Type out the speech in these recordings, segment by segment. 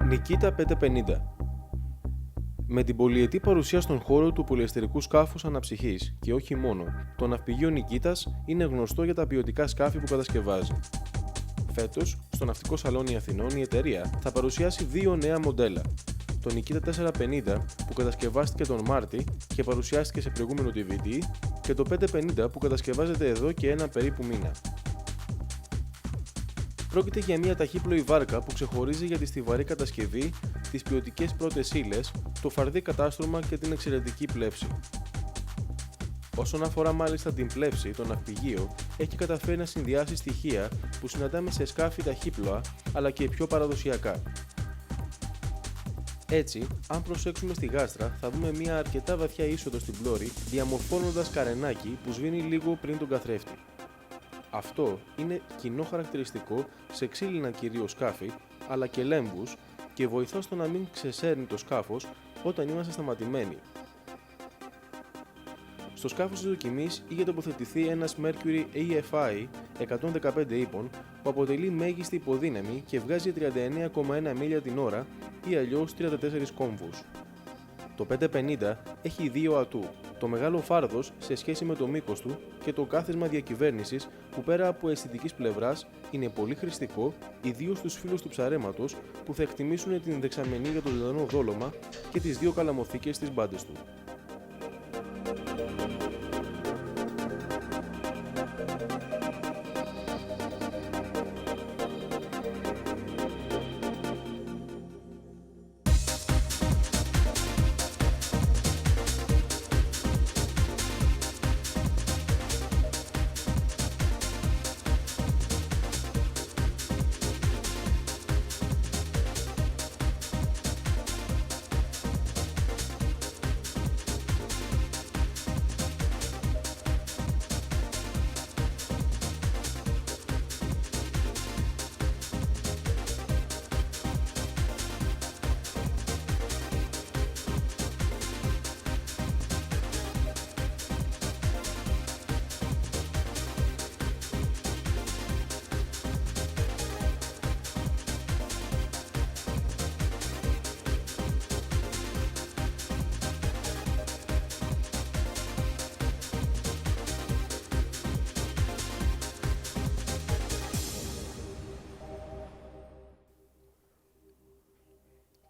Νικίτα 550. Με την πολυετή παρουσία στον χώρο του πολυεστερικού σκάφους αναψυχής και όχι μόνο, το ναυπηγείο Νικίτας είναι γνωστό για τα ποιοτικά σκάφη που κατασκευάζει. Φέτος, στο Ναυτικό Σαλόνι Αθηνών, η εταιρεία θα παρουσιάσει δύο νέα μοντέλα. Το Νικίτα 450 που κατασκευάστηκε τον Μάρτη και παρουσιάστηκε σε προηγούμενο DVD και το 550 που κατασκευάζεται εδώ και ένα περίπου μήνα. Πρόκειται για μια ταχύπλοη βάρκα που ξεχωρίζει για τη στιβαρή κατασκευή, τις ποιοτικές πρώτες ύλες, το φαρδί κατάστρωμα και την εξαιρετική πλεύση. Όσον αφορά μάλιστα την πλεύση, το ναυπηγείο έχει καταφέρει να συνδυάσει στοιχεία που συναντάμε σε σκάφη ταχύπλοα αλλά και πιο παραδοσιακά. Έτσι, αν προσέξουμε στη γάστρα, θα δούμε μια αρκετά βαθιά είσοδο στην πλώρη, διαμορφώνοντας καρενάκι που σβήνει λίγο πριν τον καθρέφτη. Αυτό είναι κοινό χαρακτηριστικό σε ξύλινα κυρίως σκάφη, αλλά και λέμβους και βοηθά στο να μην ξεσέρνει το σκάφος όταν είμαστε σταματημένοι. Στο σκάφος της δοκιμής είχε τοποθετηθεί ένας Mercury AFI 115 ύπων που αποτελεί μέγιστη υποδύναμη και βγάζει 39,1 μίλια την ώρα ή αλλιώς 34 κόμβους. Το 550 έχει δύο ατού, το μεγάλο φάρδος σε σχέση με το μήκος του και το κάθισμα διακυβέρνησης που πέρα από αισθητικής πλευράς είναι πολύ χρηστικό, ιδίως στους φίλους του ψαρέματος που θα εκτιμήσουν την δεξαμενή για το ζωντανό δόλωμα και τις δύο καλαμοθήκες στις μπάντες του.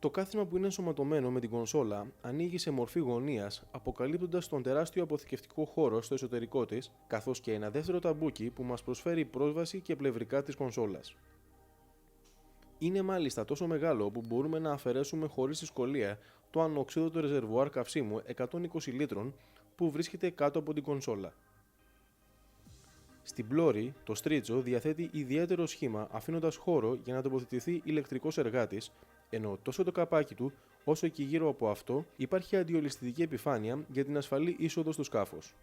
Το κάθισμα που είναι ενσωματωμένο με την κονσόλα ανοίγει σε μορφή γωνίας, αποκαλύπτοντας τον τεράστιο αποθηκευτικό χώρο στο εσωτερικό της, καθώς και ένα δεύτερο ταμπούκι που μας προσφέρει πρόσβαση και πλευρικά της κονσόλας. Είναι μάλιστα τόσο μεγάλο που μπορούμε να αφαιρέσουμε χωρίς δυσκολία το ανοξίδωτο ρεζερβουάρ καυσίμου 120 λίτρων που βρίσκεται κάτω από την κονσόλα. Στην πλώρη, το στρίτσο διαθέτει ιδιαίτερο σχήμα αφήνοντας χώρο για να τοποθετηθεί ηλεκτρικός εργάτης, ενώ τόσο το καπάκι του όσο και γύρω από αυτό υπάρχει αντιολισθητική επιφάνεια για την ασφαλή είσοδο στο σκάφος.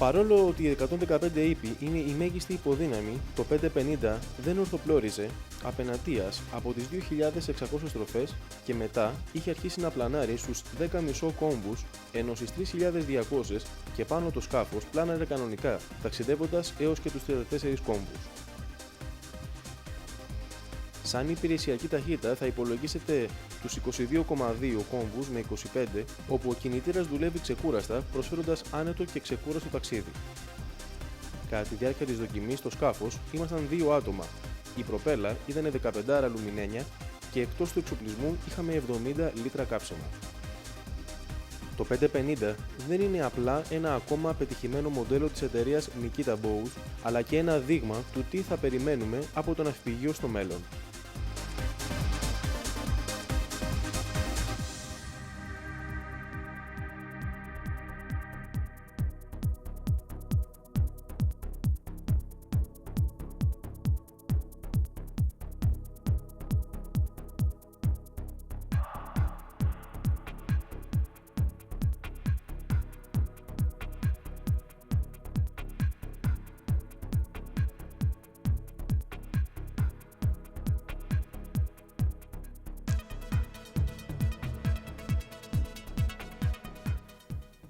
Παρόλο ότι η 115 ύπη είναι η μέγιστη υποδύναμη, το 550 δεν ορθοπλώριζε απεναντίας από τις 2.600 στροφές και μετά είχε αρχίσει να πλανάρει στους 10,5 κόμβους, ενώ στις 3.200 και πάνω το σκάφος πλάναρε κανονικά, ταξιδεύοντας έως και τους 34 κόμβους. Σαν υπηρεσιακή ταχύτητα θα υπολογίσετε τους 22,2 κόμβους με 25, όπου ο κινητήρας δουλεύει ξεκούραστα, προσφέροντας άνετο και ξεκούραστο ταξίδι. Κατά τη διάρκεια της δοκιμής στο σκάφος ήμασταν δύο άτομα. Η προπέλα ήταν 15 αλουμινένια και εκτός του εξοπλισμού είχαμε 70 λίτρα κάψιμα. Το 550 δεν είναι απλά ένα ακόμα πετυχημένο μοντέλο της εταιρείας Nikita Bows, αλλά και ένα δείγμα του τι θα περιμένουμε από το ναυπηγείο στο μέλλον.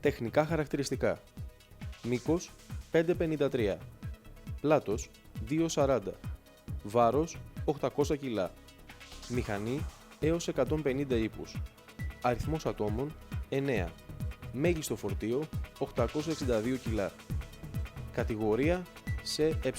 Τεχνικά χαρακτηριστικά. Μήκος 5,53. Πλάτος 2,40. Βάρος 800 κιλά. Μηχανή έως 150 ύπους. Αριθμός ατόμων 9. Μέγιστο φορτίο 862 κιλά. Κατηγορία σε ε.